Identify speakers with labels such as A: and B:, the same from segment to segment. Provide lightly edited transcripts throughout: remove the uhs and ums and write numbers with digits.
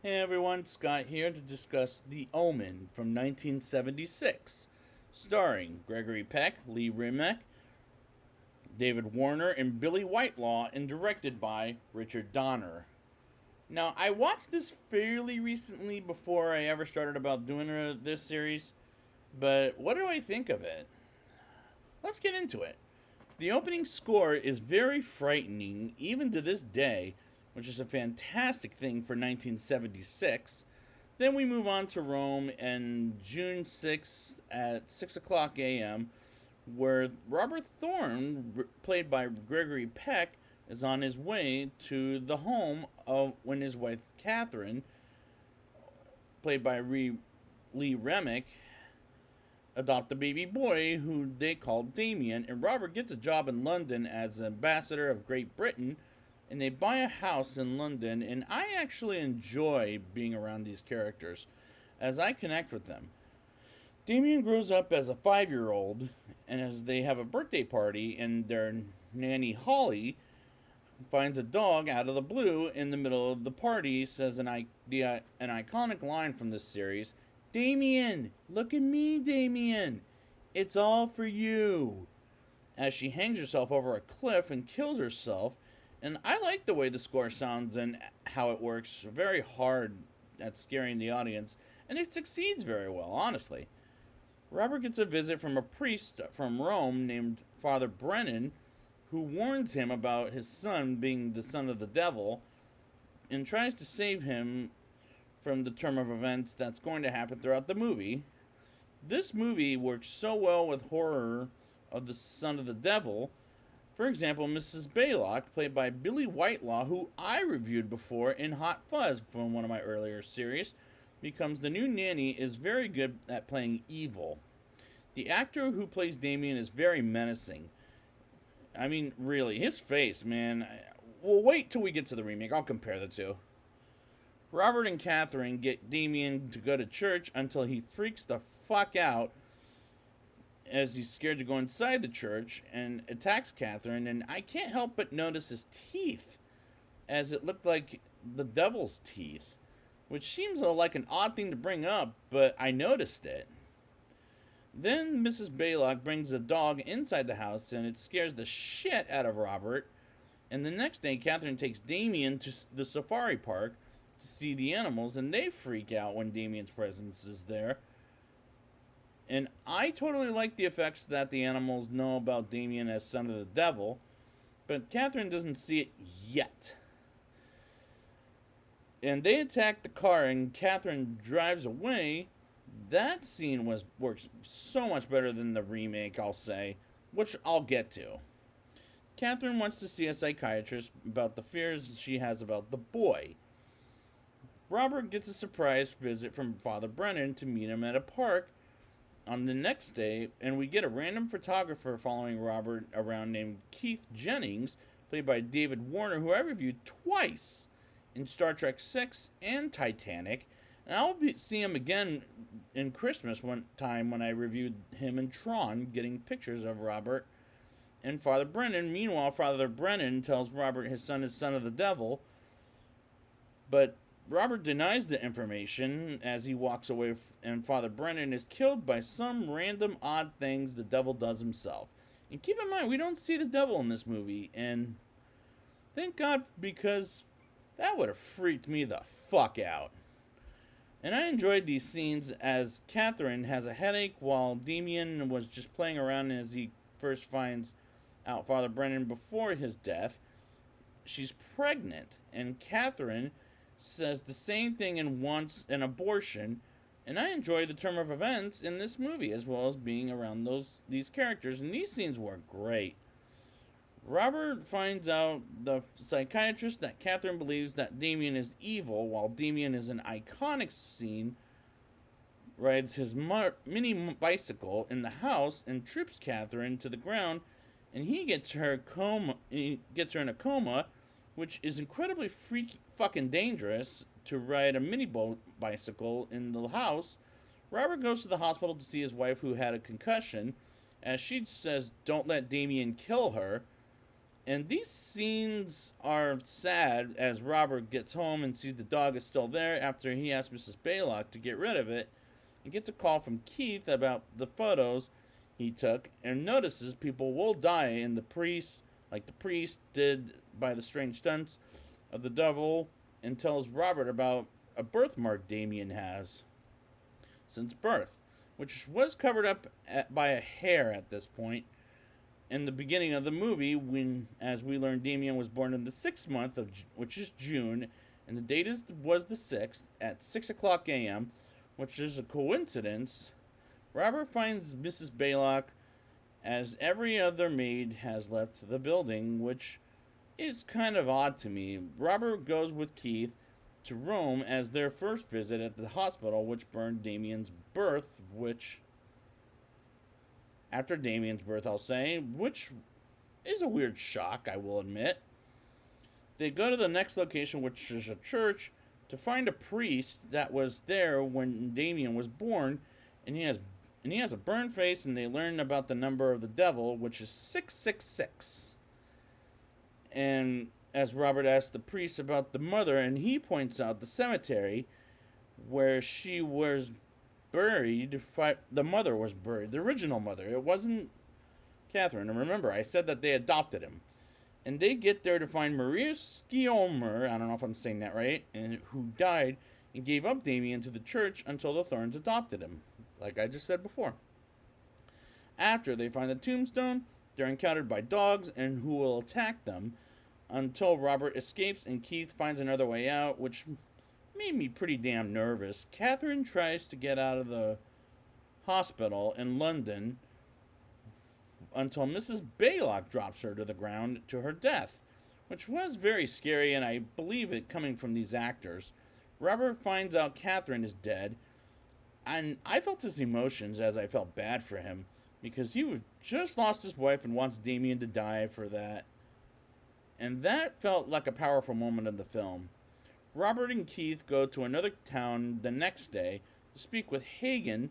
A: Hey everyone, Scott here to discuss The Omen from 1976, starring Gregory Peck, Lee Remick, David Warner, and Billy Whitelaw, and directed by Richard Donner. Now, I watched this fairly recently before I ever started about doing this series, but what do I think of it? Let's get into it. The opening score is very frightening, even to this day, which is a fantastic thing for 1976. Then we move on to Rome and June 6th at 6 o'clock a.m., where Robert Thorne, played by Gregory Peck, is on his way to the home of when his wife Catherine, played by Lee Remick, adopt a baby boy who they call Damien, and Robert gets a job in London as ambassador of Great Britain, and they buy a house in London, and I actually enjoy being around these characters as I connect with them. Damien grows up as a 5-year-old, and as they have a birthday party, and their nanny Holly finds a dog out of the blue in the middle of the party, says an iconic line from this series: Damien, look at me, Damien. It's all for you. As she hangs herself over a cliff and kills herself. And I like the way the score sounds and how it works very hard at scaring the audience, and it succeeds very well, honestly. Robert gets a visit from a priest from Rome named Father Brennan, who warns him about his son being the son of the devil and tries to save him from the term of events that's going to happen throughout the movie. This movie works so well with horror of the son of the devil. For example, Mrs. Baylock, played by Billy Whitelaw, who I reviewed before in Hot Fuzz from one of my earlier series, becomes the new nanny, is very good at playing evil. The actor who plays Damien is very menacing. I mean, really, his face, man. Well, wait till we get to the remake. I'll compare the two. Robert and Catherine get Damien to go to church until he freaks the fuck out as he's scared to go inside the church and attacks Catherine. And I can't help but notice his teeth, as it looked like the devil's teeth, which seems like an odd thing to bring up, but I noticed it. Then Mrs. Baylock brings a dog inside the house, and it scares the shit out of Robert. And the next day, Catherine takes Damien to the safari park to see the animals, and they freak out when Damien's presence is there. And I totally like the effects that the animals know about Damien as son of the devil, but Catherine doesn't see it yet. And they attack the car, and Catherine drives away. That scene works so much better than the remake, I'll say, which I'll get to. Catherine wants to see a psychiatrist about the fears she has about the boy. Robert gets a surprise visit from Father Brennan to meet him at a park on the next day, and we get a random photographer following Robert around named Keith Jennings, played by David Warner, who I reviewed twice in Star Trek VI and Titanic. And I'll see him again in Christmas one time when I reviewed him in Tron, getting pictures of Robert and Father Brennan. Meanwhile, Father Brennan tells Robert his son is son of the devil, but Robert denies the information as he walks away, and Father Brennan is killed by some random odd things the devil does himself. And keep in mind, we don't see the devil in this movie, and thank God, because that would have freaked me the fuck out. And I enjoyed these scenes as Catherine has a headache while Damien was just playing around as he first finds out Father Brennan before his death. She's pregnant, and Catherine says the same thing and wants an abortion. And I enjoy the turn of events in this movie as well as being around these characters, and these scenes were great. Robert finds out, the psychiatrist, that Catherine believes that Damien is evil, while Damien is an iconic scene, rides his mini bicycle in the house and trips Catherine to the ground, and he gets her in a coma, which is incredibly fucking dangerous to ride a mini bicycle in the house. Robert goes to the hospital to see his wife, who had a concussion, as she says, "Don't let Damien kill her." And these scenes are sad as Robert gets home and sees the dog is still there after he asks Mrs. Baylock to get rid of it. He gets a call from Keith about the photos he took and notices people will die in the priest, like the priest did by the strange stunts of the devil, and tells Robert about a birthmark Damien has since birth, which was covered up by a hair at this point. In the beginning of the movie, when, as we learned, Damien was born in the 6th month of, which is June, and the date was the 6th at 6 o'clock a.m., which is a coincidence. Robert finds Mrs. Baylock, as every other maid has left the building, which is kind of odd to me. Robert goes with Keith to Rome as their first visit at the hospital, which burned Damien's birth, after Damien's birth, I'll say, which is a weird shock, I will admit. They go to the next location, which is a church, to find a priest that was there when Damien was born, and he has a burned face, and they learn about the number of the devil, which is 666. And as Robert asks the priest about the mother, and he points out the cemetery where she was buried, the mother was buried, the original mother. It wasn't Catherine. And remember, I said that they adopted him. And they get there to find Maria Skiomer, I don't know if I'm saying that right, and who died and gave up Damien to the church until the Thorns adopted him, like I just said before. After they find the tombstone, they're encountered by dogs and who will attack them until Robert escapes and Keith finds another way out, which made me pretty damn nervous. Catherine tries to get out of the hospital in London until Mrs. Baylock drops her to the ground to her death, which was very scary, and I believe it coming from these actors. Robert finds out Catherine is dead, and I felt his emotions as I felt bad for him, because he just lost his wife and wants Damien to die for that. And that felt like a powerful moment in the film. Robert and Keith go to another town the next day to speak with Hagen,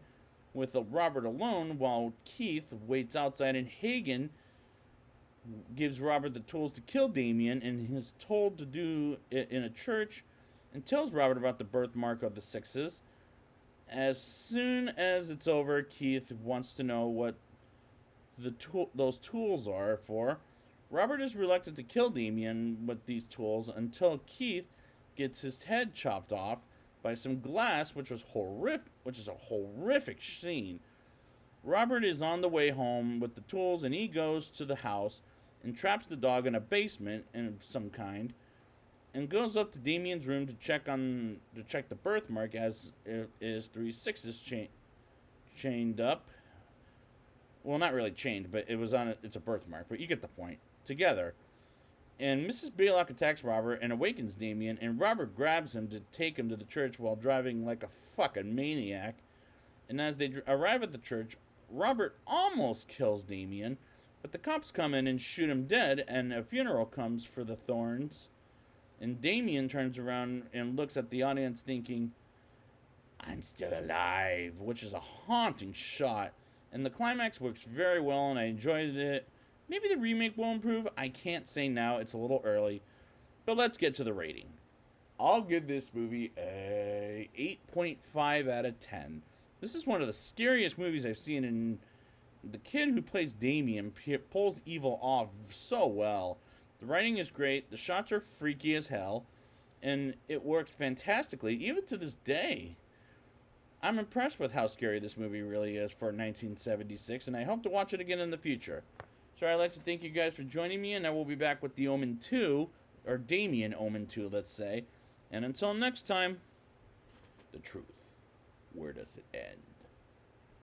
A: with Robert alone, while Keith waits outside, and Hagen gives Robert the tools to kill Damien and is told to do it in a church, and tells Robert about the birthmark of the sixes. As soon as it's over, Keith wants to know what those tools are for. Robert is reluctant to kill Damien with these tools until Keith gets his head chopped off by some glass, which is a horrific scene. Robert is on the way home with the tools, and he goes to the house and traps the dog in a basement of some kind, and goes up to Damien's room to check the birthmark, as it is 3 sixes chained up. Well, not really chained, but it's a birthmark, but you get the point. Together. And Mrs. Baylock attacks Robert and awakens Damien, and Robert grabs him to take him to the church while driving like a fucking maniac. And as they arrive at the church, Robert almost kills Damien, but the cops come in and shoot him dead, and a funeral comes for the Thorns. And Damien turns around and looks at the audience thinking, "I'm still alive," which is a haunting shot. And the climax works very well, and I enjoyed it. Maybe the remake will improve. I can't say now. It's a little early. But let's get to the rating. I'll give this movie a 8.5 out of 10. This is one of the scariest movies I've seen, and the kid who plays Damien pulls evil off so well. The writing is great. The shots are freaky as hell. And it works fantastically, even to this day. I'm impressed with how scary this movie really is for 1976, and I hope to watch it again in the future. So I'd like to thank you guys for joining me, and I will be back with the Omen 2, or Damien Omen 2, let's say. And until next time, the truth, where does it end?